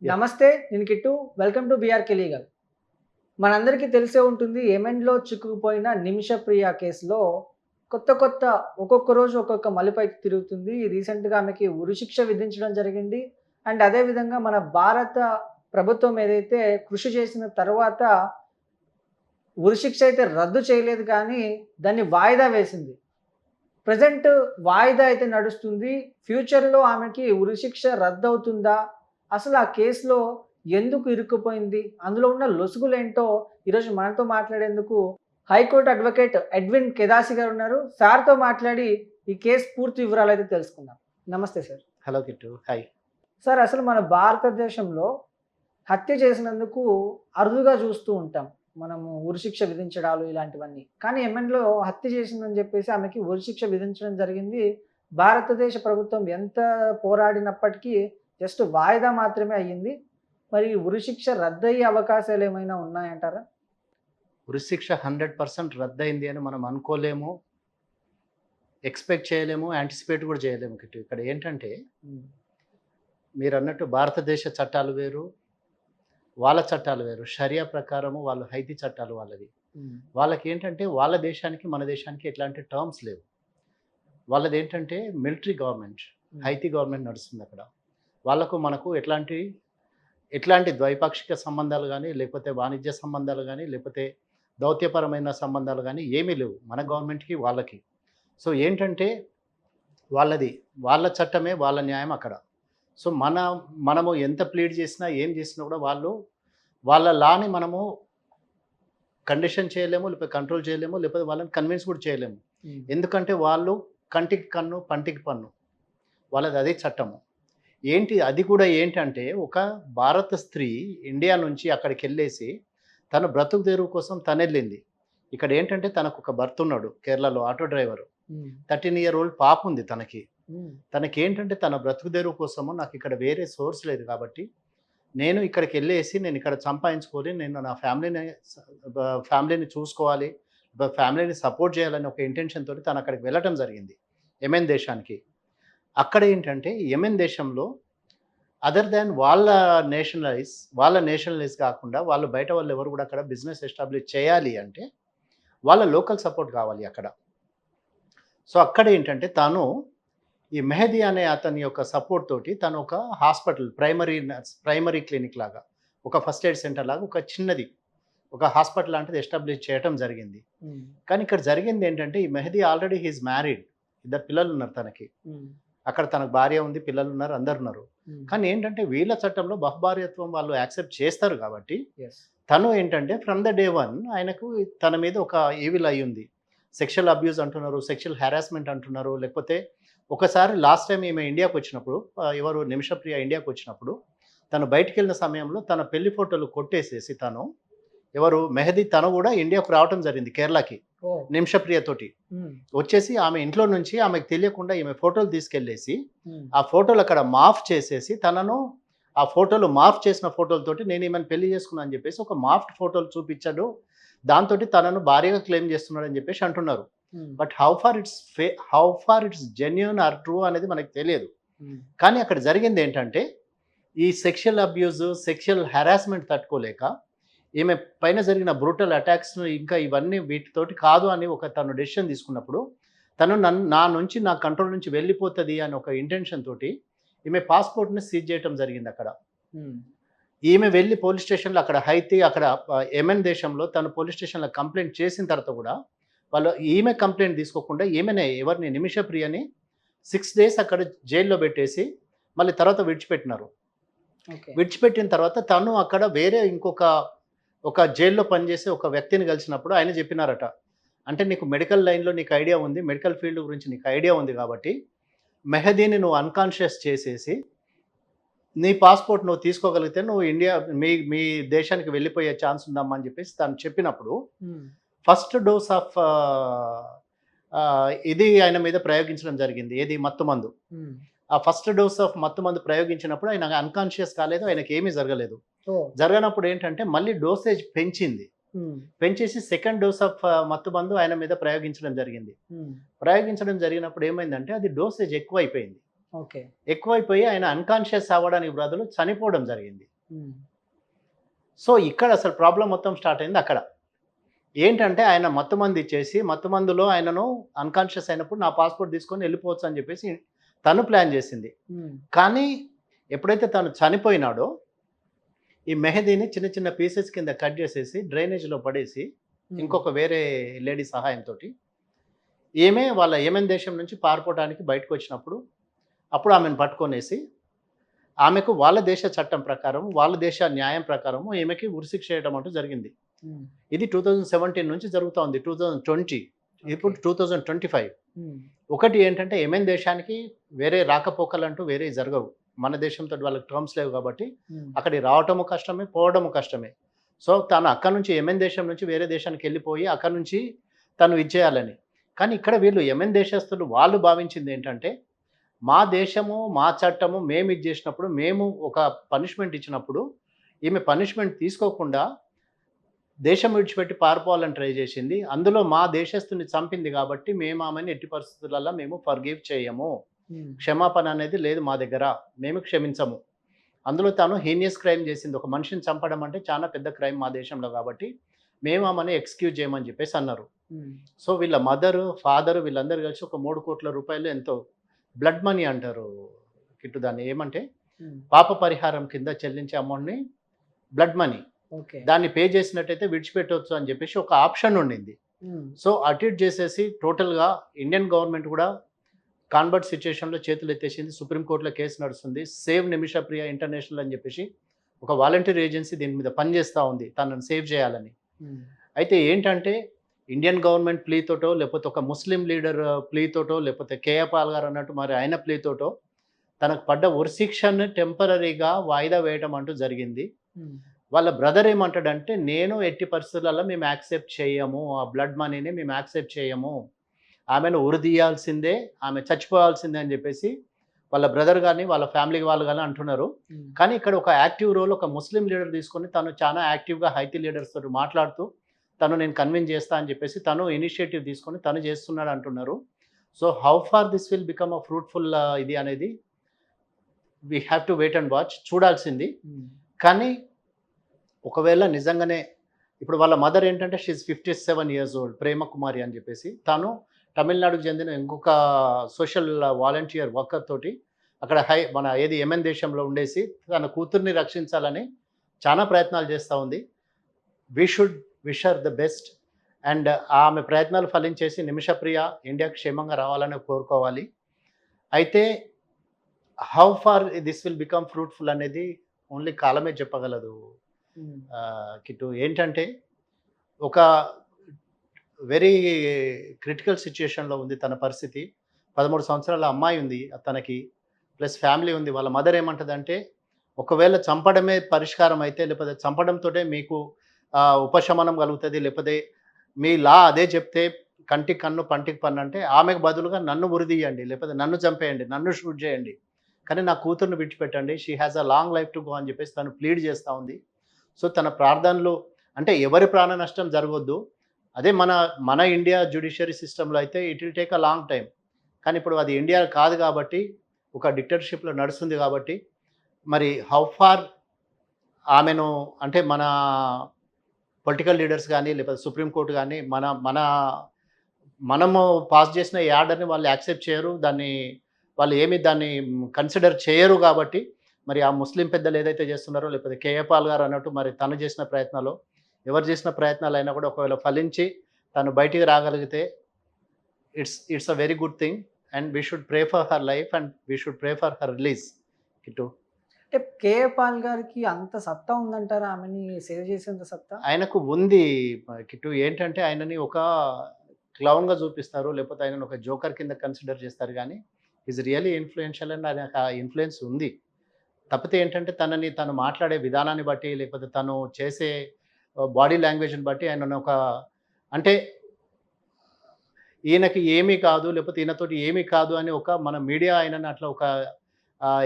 నమస్తే, నేను Kittu. Welcome to BRK legal. మనందరికీ తెలిసే ఉంటుంది, యెమెన్‌లో చిక్కుకుపోయిన నిమిషప్రియ కేసులో కొత్త ఒక్కొక్క రోజు ఒక్కొక్క మలుపైకి తిరుగుతుంది. రీసెంట్‌గా ఆమెకి ఉరిశిక్ష విధించడం జరిగింది. అండ్ అదే విధంగా మన భారత ప్రభుత్వం ఏదైతే కృషి చేసిన తర్వాత ఉరిశిక్ష అయితే రద్దు చేయలేదు కానీ దాన్ని వాయిదా వేసింది. ప్రెజెంట్ వాయిదా అయితే నడుస్తుంది. ఫ్యూచర్‌లో ఆమెకి ఉరిశిక్ష రద్దవుతుందా? అసలు ఆ కేసులో ఎందుకు ఇరుక్కుపోయింది? అందులో ఉన్న లొసుగులేంటో ఈరోజు మనతో మాట్లాడేందుకు హైకోర్టు అడ్వకేట్ ఎడ్విన్ కెదాసి గారు ఉన్నారు. సార్‌తో మాట్లాడి ఈ కేసు పూర్తి వివరాలైతే తెలుసుకుందాం. నమస్తే sir. Hello Kittu. Hi. Sir, అసలు మన భారతదేశంలో హత్య చేసినందుకు అరుదుగా చూస్తూ ఉంటాం. మనము ఉరిశిక్ష విధించడాలు ఇలాంటివన్నీ. కానీ యెమెన్‌లో హత్య చేసిందని చెప్పేసి ఆమెకి ఉరిశిక్ష విధించడం జరిగింది. భారతదేశ ప్రభుత్వం ఎంత పోరాడినప్పటికీ జస్ట్ వాయిదా మాత్రమే అయ్యింది. మరి ఉరిశిక్ష రద్దయ్యే అవకాశాలు ఏమైనా ఉన్నాయంటారా? ఉరిశిక్ష 100% రద్దయింది అని మనం అనుకోలేము, ఎక్స్‌పెక్ట్ చేయలేము, యాంటిసిపేట్ కూడా చేయలేము కిట్టు. ఇక్కడ ఏంటంటే హ్మ్. మీరన్నట్టు భారతదేశ చట్టాలు వేరు, వాళ్ళ చట్టాలు వేరు. షరియా ప్రకారము వాళ్ళు హైతీ చట్టాలు వాళ్ళవి. హ్మ్. వాళ్ళకేంటంటే వాళ్ళ దేశానికి, మన దేశానికి ఎట్లాంటి టర్మ్స్ లేవు. వాళ్ళదేంటంటే మిలిటరీ గవర్నమెంట్, హైతీ గవర్నమెంట్ నడుస్తుందక్కడ. వాళ్ళకు మనకు ఎట్లాంటి ద్వైపాక్షిక సంబంధాలు గానీ, లేకపోతే వాణిజ్య సంబంధాలు గానీ, లేకపోతే దౌత్యపరమైన సంబంధాలు గానీ ఏమీ లేవు. మన గవర్నమెంట్‌కి, వాళ్ళకి. సో ఏంటంటే వాళ్ళ చట్టమే, వాళ్ళ న్యాయం అక్కడ. సో మనము ఎంత ప్లీడ్ చేసినా, ఏం చేసినా కూడా వాళ్ళ లాని మనము కండిషన్ చేయలేము, లేకపోతే కంట్రోల్ చేయలేము, లేకపోతే వాళ్ళని కన్విన్స్ కూడా చేయలేము. హ్మ్. ఎందుకంటే వాళ్ళు కంటికి కన్ను, పంటికి పన్ను. వాళ్ళది అదే చట్టము. అది కూడా ఏంటంటే ఒక భారత స్త్రీ ఇండియా నుంచి అక్కడికెళ్ళేసి తన బ్రతుకు తెరువు కోసం తనెళ్ళింది. ఇక్కడ ఏంటంటే తనకొక భర్త ఉన్నాడు కేరళలో ఆటో డ్రైవరు. హ్మ్. 13 ఇయర్ ఓల్డ్ పాప ఉంది తనకి. హ్మ్. తనకేంటంటే తన బ్రతుకు తెరువు కోసము నాకిక్కడ వేరే సోర్స్ లేదు కాబట్టి నేను ఇక్కడికెళ్ళేసి నేను ఇక్కడ సంపాదించుకొని నేను నా ఫ్యామిలీని చూసుకోవాలి, ఫ్యామిలీని సపోర్ట్ చేయాలని ఒక ఇంటెన్షన్ తోటి తను అక్కడికి వెళ్ళటం జరిగింది యెమెన్ దేశానికి. అక్కడ ఏంటంటే యెమెన్ దేశంలో అదర్ దాన్ వాళ్ళ నేషనలైజ్ కాకుండా వాళ్ళు బయట వాళ్ళు ఎవరు కూడా అక్కడ బిజినెస్ ఎస్టాబ్లిష్ చేయాలి అంటే వాళ్ళ లోకల్ సపోర్ట్ కావాలి అక్కడ. సో అక్కడ ఏంటంటే తను ఈ మెహదీ అనే అతని యొక్క సపోర్ట్ తోటి తను ఒక హాస్పిటల్, ప్రైమరీ క్లినిక్ లాగా, ఒక ఫస్ట్ ఎయిడ్ సెంటర్ లాగా ఒక చిన్నది ఒక హాస్పిటల్ లాంటిది ఎస్టాబ్లిష్ చేయటం జరిగింది. హ్మ్. కానీ ఇక్కడ జరిగింది ఏంటంటే ఈ మెహదీ ఆల్రెడీ హీఈస్ మ్యారీడ్, 2 పిల్లలు ఉన్నారు తనకి. హ్మ్. అక్కడ తనకు భార్య ఉంది, పిల్లలున్నారు, అందరున్నారు. హ్మ్. కానీ ఏంటంటే వీళ్ళ చట్టంలో బహుభార్యత్వం వాళ్ళు యాక్సెప్ట్ చేస్తారు కాబట్టి యెస్. తను ఏంటంటే ఫ్రమ్ ద డే 1 ఆయనకు తన మీద ఒక ఈవిల్ అయ్యుంది. సెక్షువల్ అబ్యూజ్ అంటున్నారు, సెక్షువల్ హారాస్మెంట్ అంటున్నారు. లేకపోతే ఒకసారి లాస్ట్ టైమ్ ఈమె ఇండియాకొచ్చినప్పుడు ఎవరు నిమిషప్రియ ఇండియాకొచ్చినప్పుడు తను బయటికెళ్ళిన సమయంలో తన పెళ్లి ఫోటోలు కొట్టేసేసి మెహదీ తను కూడా ఇండియాకు రావటం జరిగింది కేరళకి ఓహ్! నిమిషప్రియతోటి. హ్మ్. వచ్చేసి ఆమె ఇంట్లో నుంచి ఆమెకు తెలియకుండా ఈమె ఫోటోలు తీసుకెళ్ళేసి హ్మ్. ఆ ఫోటోలు అక్కడ మాఫ్ చేసేసి తనను ఆ ఫోటోలు మాఫ్ చేసిన ఫోటోలతోటి నేను ఈమెను పెళ్లి చేసుకున్నా అని చెప్పేసి ఒక మాఫ్డ్ ఫోటోలు చూపించాడు. దాంతోటి తనను భార్యగా క్లెయిమ్ చేస్తున్నాడని చెప్పేసి అంటున్నారు. Hmm. But how far it's genuine or true అనేది మనకు తెలియదు. హ్మ్. కానీ అక్కడ జరిగింది ఏంటంటే ఈ సెక్షువల్ అబ్యూజ్, సెక్షువల్ హెరాస్మెంట్ తట్టుకోలేక ఈమె పైన జరిగిన బ్రూటల్ అటాక్స్ ఇంకా ఇవన్నీ వీటితోటి కాదు అని తను డెసిషన్ తీసుకున్నప్పుడు తను నా నుంచి నా కంట్రోల్ నుంచి వెళ్ళిపోతుంది అని ఒక ఇంటెన్షన్ తోటి ఈమె పాస్పోర్ట్ని సీజ్ చేయటం జరిగింది అక్కడ. హ్మ్. ఈమె వెళ్ళి పోలీస్ స్టేషన్లో అక్కడ అక్కడ యెమెన్ దేశంలో తను పోలీస్ స్టేషన్లో కంప్లైంట్ చేసిన తర్వాత కూడా వాళ్ళు ఈమె కంప్లైంట్ తీసుకోకుండా ఎవరిని నిమిషప్రియని 6 days అక్కడ జైల్లో పెట్టేసి మళ్ళీ తర్వాత విడిచిపెట్టినారు. ఓకే. విడిచిపెట్టిన తర్వాత తను అక్కడ వేరే ఒక జైల్లో పనిచేసే ఒక వ్యక్తిని కలిసినప్పుడు ఆయన చెప్పినారట. అంటే నీకు మెడికల్ లైన్‌లో నీకు ఐడియా ఉంది. మెడికల్ ఫీల్డ్ గురించి నీకు ఐడియా ఉంది కాబట్టి మెహదీని నువ్వు అన్‌కాన్షియస్ చేసేసి నీ పాస్‌పోర్ట్ నువ్వు తీసుకోగలిగితే నువ్వు మీ దేశానికి వెళ్ళిపోయే ఛాన్స్ ఉందమ్మా అని చెప్పేసి తను చెప్పినప్పుడు హ్మ్. ఫస్ట్ డోస్ ఆఫ్ ఇది ఆయన మీద ప్రయోగించడం జరిగింది. ఏది మత్తుమందు. హ్మ్. ఆ ఫస్ట్ డోస్ ఆఫ్ మత్తుమందు ప్రయోగించినప్పుడు ఆయన అన్‌కాన్షియస్ కాలేదు. ఆయనకేమీ జరగలేదు. ఓహ్! జరగనప్పుడు ఏంటంటే మళ్ళీ డోసేజ్ పెంచింది. హ్మ్. పెంచేసి సెకండ్ డోస్ ఆఫ్ మత్తుమందు ఆయన మీద ప్రయోగించడం జరిగింది. హ్మ్. ప్రయోగించడం జరిగినప్పుడు ఏమైందంటే అది డోసేజ్ ఎక్కువైపోయింది. ఓకే. ఎక్కువైపోయి ఆయన అన్‌కాన్షియస్ అవ్వడానికి బదులు చనిపోవడం జరిగింది. హ్మ్. సో ఇక్కడ అసలు ప్రాబ్లమ్ మొత్తం స్టార్ట్ అయింది అక్కడ. ఏంటంటే ఆయన మత్తుమందు ఇచ్చేసి, మత్తుమందులో ఆయనను అన్‌కాన్షియస్ అయినప్పుడు నా పాస్‌పోర్ట్ తీసుకొని వెళ్ళిపోవచ్చు అని చెప్పేసి తను ప్లాన్ చేసింది. హ్మ్. కానీ ఎప్పుడైతే తను చనిపోయినాడో, ఈ మెహదీని చిన్న చిన్న పీసెస్ కింద కట్ చేసేసి డ్రైనేజ్‌లో పడేసి, హ్మ్. ఇంకొక వేరే లేడీ సహాయంతోటి ఈమె వాళ్ళ యెమెన్ దేశం నుంచి పారిపోవడానికి బయటకొచ్చినప్పుడు, అప్పుడు ఆమెను పట్టుకొనేసి, ఆమెకు వాళ్ళ దేశ చట్టం ప్రకారం, వాళ్ళ దేశ న్యాయం ప్రకారము ఈమెకి ఉరిశిక్ష చేయడం అంటూ జరిగింది. హ్మ్. ఇది 2017 నుంచి జరుగుతా ఉంది. 2020 ఇప్పుడు ఓకే. 2025. హ్మ్. ఒకటి ఏంటంటే యెమెన్ దేశానికి వేరే రాకపోకలంటూ వేరేయి జరగవు. మన దేశంతోటి వాళ్ళకి టర్మ్స్ లేవు కాబట్టి, హ్మ్. అక్కడికి రావటము కష్టమే, పోవడము కష్టమే. సో, తను అక్కడి నుంచి యెమెన్ దేశం నుంచి వేరే దేశానికెళ్ళిపోయి అక్కడి నుంచి తను ఇచ్చేయాలని. కానీ ఇక్కడ వీళ్ళు యెమెన్ దేశస్తులు వాళ్ళు భావించిందేంటంటే, మా దేశము, మా చట్టము మేము ఇది జేసినప్పుడు, మేము ఒక పనిష్మెంట్ ఇచ్చినప్పుడు, ఈమె పనిష్మెంట్ తీసుకోకుండా దేశం విడిచిపెట్టి పారిపోవాలని ట్రై చేసింది. అందులో మా దేశస్తుని చంపింది కాబట్టి మేము ఆమెని ఎట్టి పరిస్థితులలో మేము ఫర్‌గివ్ చేయము. హ్మ్. క్షమాపణ అనేది లేదు మా దగ్గర. మేము క్షమించము. అందులో తను హీనియస్ క్రైమ్ చేసింది. ఒక మనిషిని చంపడం అంటే చాలా పెద్ద క్రైమ్ మా దేశంలో కాబట్టి, మేము ఆమెని ఎక్స్‌క్యూజ్ చేయమని చెప్పేసి అన్నారు. హ్మ్. సో, వీళ్ళ మదరు, ఫాదరు వీళ్ళందరూ కలిసి ఒక 3,00,00,000 ఎంతో బ్లడ్ మనీ అంటారు కిట్టు దాన్ని. ఏమంటే హ్మ్. పాప పరిహారం కింద చెల్లించే అమౌంట్‌ని బ్లడ్ మనీ. ఓకే. దాన్ని పే చేసినట్టయితే విడిచిపెట్టొచ్చు అని చెప్పేసి ఒక ఆప్షన్ ఉండింది. హ్మ్. సో, అటు ఇటు చేసేసి టోటల్‌గా ఇండియన్ గవర్నమెంట్ కూడా కాన్వర్ట్ సిట్యుయేషన్‌లో చేతులెత్తేసింది. సుప్రీం కోర్ట్‌లో కేస్ నడుస్తుంది. సేవ్ నిమిషప్రియ ఇంటర్నేషనల్ అని చెప్పేసి ఒక వాలంటీర్ ఏజెన్సీ దీని మీద పనిచేస్తా ఉంది. తనని సేవ్ చేయాలని. హ్మ్. అయితే ఏంటంటే ఇండియన్ గవర్నమెంట్ ప్లీ తోటో, లేకపోతే ఒక ముస్లిం లీడర్ ప్లీ తోటో, లేకపోతే కేఏ పాల్ గారు అన్నట్టు మరి ఆయన ప్లీ తోటో తనకు పడ్డ ఉరి శిక్షను టెంపరరీగా వాయిదా వేయడం అంటూ జరిగింది. హ్మ్. వాళ్ళ బ్రదర్ ఏమంటాడంటే, "నేను ఎట్టి పరిస్థితులలో మేము యాక్సెప్ట్ చేయము. ఆ బ్లడ్ మనీని మేము యాక్సెప్ట్ చేయము. ఆమెను ఉరిదీయాల్సిందే, ఆమె చచ్చిపోవాల్సిందే" అని జెప్పేసి వాళ్ళ బ్రదర్ గాని, వాళ్ళ ఫ్యామిలీ వాళ్ళు గాని అంటున్నారు. హ్మ్. కానీ ఇక్కడ ఒక యాక్టివ్ రోల్ ఒక ముస్లిం లీడర్ తీసుకొని తను చాలా యాక్టివ్‌గా హైతీ లీడర్స్ తోటి మాట్లాడుతూ, తను నేను కన్విన్స్ చేస్తా అని చెప్పేసి తను ఇనిషియేటివ్ తీసుకొని తను చేస్తున్నాడు అంటున్నారు. So, how far this will become a fruitful ఇది అనేది we have to wait and watch చూడాల్సింది. హ్మ్. కానీ ఒకవేళ నిజంగానే ఇప్పుడు వాళ్ళ మదర్ ఏంటంటే she is 57 years old Prema Kumari అని చెప్పేసి. తను తమిళనాడుకు చెందిన ఇంకొక సోషల్ వాలంటీర్ వర్కర్ తోటి అక్కడ మన ఏది యెమెన్ దేశంలో ఉండేసి తన కూతుర్ని రక్షించాలని చాలా ప్రయత్నాలు చేస్తా ఉంది. We should wish her the best. And ఆమె ప్రయత్నాలు ఫలించేసి నిమిషప్రియ ఇండియాకి క్షేమంగా రావాలని కోరుకోవాలి. అయితే how far this will become fruitful అనేది ఓన్లీ కాలమే చెప్పగలదు. హ్మ్. కిట్టు ఏంటంటే ఒక వెరీ క్రిటికల్ సిట్యుయేషన్‌లో ఉంది తన పరిస్థితి. 13 సంవత్సరాల అమ్మాయి ఉంది తనకి. ప్లస్ ఫ్యామిలీ ఉంది. వాళ్ళ మదర్ ఏమంటదంటే, ఒకవేళ చంపడమే పరిష్కారం అయితే, లేకపోతే చంపడంతోటే మీకు ఉపశమనం కలుగుతది. లేకపోతే మీ లా అదే చెప్తే కంటికి కన్ను, పంటికి పన్ను అంటే, ఆమెకు బదులుగా నన్ను ఉరిదీయండి. లేకపోతే నన్ను చంపేయండి. నన్ను షూట్ చేయండి. కానీ నా కూతుర్ని విడిచిపెట్టండి. She has a long life to go అని చెప్పేసి తను ప్లీడ్ చేస్తా ఉంది. సో, తన ప్రార్థనలు అంటే ఎవరి ప్రాణ నష్టం జరగొద్దు. అదే మన మన ఇండియా జ్యుడిషియరీ సిస్టమ్‌లో అయితే it will take a long time. కానీ ఇప్పుడు అది ఇండియా కాదు కాబట్టి, ఒక డిక్టేటర్‌షిప్‌లో నడుస్తుంది కాబట్టి, మరి హౌ ఫార్ ఆమెను అంటే మన పొలిటికల్ లీడర్స్ గాని, లేకపోతే సుప్రీం కోర్ట్ గాని, మనము పాస్ చేసిన ఈ ఆర్డర్‌ని వాళ్ళు యాక్సెప్ట్ చేయరు. వాళ్ళు ఏమి దాన్ని కన్సిడర్ చేయరు కాబట్టి, మరి ఆ ముస్లిం పెద్దలు ఏదైతే చేస్తున్నారో, లేకపోతే కేఏ పాల్ గారు అన్నట్టు మరి తను చేసిన ప్రయత్నాలు, ఎవరు చేసిన ప్రయత్నాలైనా కూడా ఒకవేళ ఫలించి తను బయటికి రాగలిగితే it's a very good thing. And we should pray for her life and we should pray for her release. Kittu. అంటే కేఏ పాల్ గారికి అంత సత్తా ఉందంటారా ఆమెని సేవ్ చేసేంత సత్తా? ఆయనకు ఉంది కిట్టు. ఏంటంటే ఆయనని ఒక క్లౌన్‌గా చూపిస్తారు. లేకపోతే ఆయనను ఒక జోకర్ కింద కన్సిడర్ చేస్తారు గానీ, ఈస్ రియల్లీ ఇన్‌ఫ్లూయెన్షియల్ అండ్ ఆయనకు ఆ ఇన్‌ఫ్లూయెన్స్ ఉంది. కాకపోతే ఏంటంటే తనని తను మాట్లాడే విధానాన్ని బట్టి, లేకపోతే తను చేసే బాడీ లాంగ్వేజ్‌ని బట్టి ఆయనను ఒక అంటే ఈయనకి ఏమీ కాదు, లేకపోతే ఈయనతోటి ఏమీ కాదు అని ఒక మన మీడియా ఆయనని అట్లా ఒక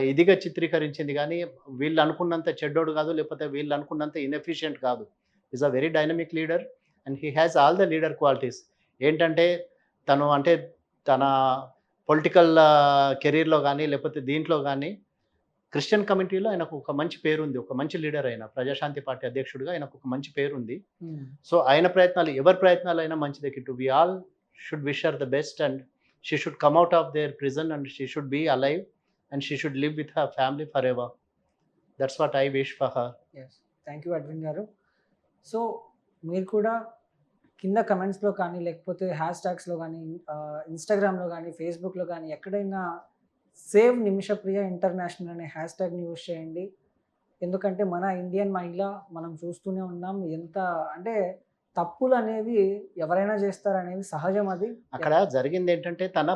ఇదిగా చిత్రీకరించింది గానీ, వీళ్ళనుకున్నంత చెడ్డోడు కాదు, లేకపోతే వీళ్ళనుకున్నంత ఇనెఫిషియంట్ కాదు. Is a very dynamic leader and he has all the leader qualities. ఏంటంటే తను అంటే తన పొలిటికల్ కెరియర్‌లో గానీ, లేకపోతే దీంట్లో గానీ క్రిస్టియన్ కమ్యూనిటీలో ఆయనకు ఒక మంచి పేరుంది. ఒక మంచి లీడర్ ఆయన. ప్రజాశాంతి పార్టీ అధ్యక్షుడిగా ఆయనకు ఒక మంచి పేరుంది. సో, ఆయన ప్రయత్నాలు ఎవరి ప్రయత్నాలైనా మంచిదే Kittu. We all should wish her the best and she should come out of their prison and she should be alive and she should live with her family forever. That's what I wish for her. Yes. Thank you Advin garu. So, మీరు కూడా కింద కమెంట్స్‌లో కానీ, లేకపోతే హ్యాష్‌ట్యాగ్స్‌లో గానీ, ఇన్‌స్టాగ్రామ్‌లో గానీ, ఫేస్‌బుక్‌లో గానీ ఎక్కడైనా సేవ్ నిమిషప్రియ ఇంటర్నేషనల్ అనే హ్యాష్‌ట్యాగ్‌ని యూజ్ చేయండి. ఎందుకంటే మన ఇండియన్ మహిళ మనం చూస్తూనే ఉన్నాం. ఎంత అంటే తప్పులనేవి ఎవరైనా చేస్తారనేవి సహజం అది. అక్కడ జరిగిందేంటంటే తన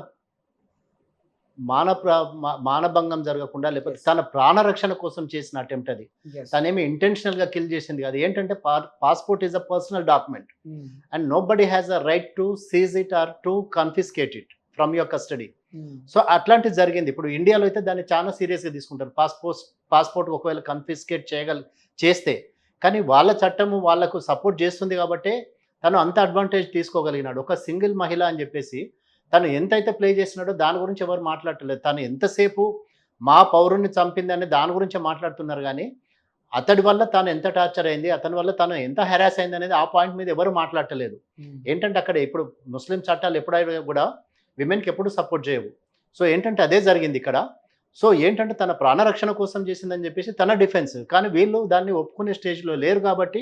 మానభంగం జరగకుండా లేకపోతే Yes. తన ప్రాణరక్షణ కోసం చేసిన అటెంప్ట్ అది. యెస్. తనేమి ఇంటెన్షనల్‌గా కిల్ చేసింది కాదు. ఏంటంటే passport is a personal document hmm. And nobody has a right to seize it or to confiscate it from your custody. Hmm. So అట్లాంటిది జరిగింది. ఇప్పుడు ఇండియాలో అయితే దాన్ని చాలా సీరియస్‌గా తీసుకుంటారు. పాస్‌పోర్ట్ ఒకవేళ కన్ఫిస్కేట్ చేస్తే. కానీ వాళ్ళ చట్టము వాళ్ళకు సపోర్ట్ చేస్తుంది కాబట్టే తను అంత అడ్వాంటేజ్ తీసుకోగలిగినాడు. ఒక సింగిల్ మహిళ అని చెప్పేసి తను ఎంతైతే ప్లే చేసినాడో దాని గురించి ఎవరు మాట్లాడట్లేదు. తను ఎంతసేపు మా పౌరుడిని చంపిందని దాని గురించే మాట్లాడుతున్నారు గానీ, అతడి వల్ల తాను ఎంత టార్చర్ అయింది, అతని వల్ల తను ఎంత హెరాస్ అయిందనేది ఆ పాయింట్ మీద ఎవరు మాట్లాడట్లేదు. హ్మ్. ఏంటంటే అక్కడ ఇప్పుడు ముస్లిం చట్టాలు ఎప్పుడైనా కూడా విమెన్‌కి ఎప్పుడు సపోర్ట్ చేయవు. సో ఏంటంటే అదే జరిగింది ఇక్కడ. సో ఏంటంటే తన ప్రాణరక్షణ కోసం చేసిందని చెప్పేసి తన డిఫెన్స్. కానీ వీళ్ళు దాన్ని ఒప్పుకునే స్టేజ్‌లో లేరు కాబట్టి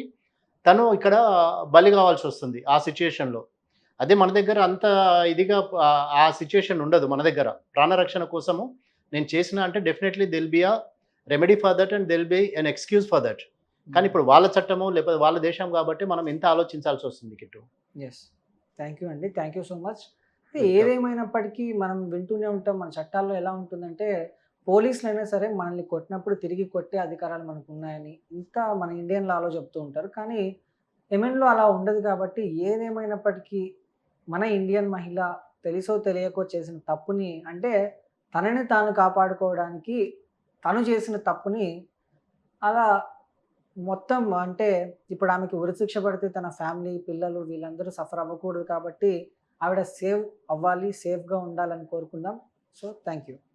తను ఇక్కడ బలి కావాల్సొస్తుంది ఆ సిట్యుయేషన్‌లో. అదే మన దగ్గర అంత ఇదిగా ఆ సిట్యుయేషన్ ఉండదు మన దగ్గర. ప్రాణరక్షణ కోసము నేను చేసినా అంటే definitely there will be remedy for that and there will be an excuse for that. కానీ ఇప్పుడు వాళ్ళ చట్టము లేకపోతే వాళ్ళ దేశం కాబట్టి మనం ఇంత ఆలోచించాల్సొస్తుంది కిట్టు. యెస్. థ్యాంక్ యూ అండి. Thank you so much. Welcome. ఏదేమైనప్పటికీ మనం వింటూనే ఉంటాం. మన చట్టాల్లో ఎలా ఉంటుందంటే పోలీసులైనా సరే మనల్ని కొట్టినప్పుడు తిరిగి కొట్టే అధికారాలు మనకున్నాయని ఇంకా మన ఇండియన్ లాలో చెప్తూ ఉంటారు. కానీ యెమెన్‌లో అలా ఉండదు కాబట్టి ఏదేమైనప్పటికీ మన ఇండియన్ మహిళ తెలిసో తెలియకో చేసిన తప్పుని అంటే తనని తాను కాపాడుకోవడానికి తను చేసిన తప్పుని అలా మొత్తం అంటే ఇప్పుడు ఆమెకి ఉరిశిక్ష పడితే తన ఫ్యామిలీ, పిల్లలు వీళ్ళందరూ సఫర్ అవ్వకూడదు కాబట్టి ఆవిడ సేవ్ అవ్వాలి, సేఫ్‌గా ఉండాలని కోరుకుందాం. So, thank you.